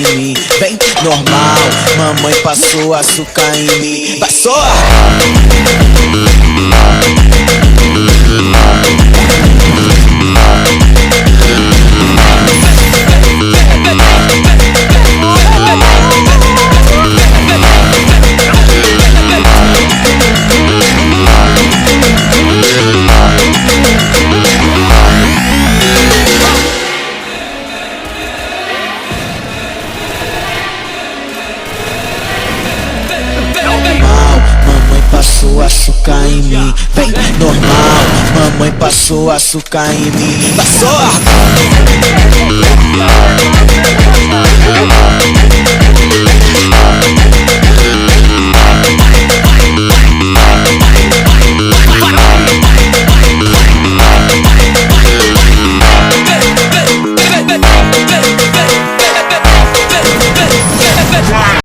em mim. Vem, normal, mamãe passou açúcar em mim. Passou! Passou açúcar em mim, vem normal. Mamãe passou açúcar em mim. Passou!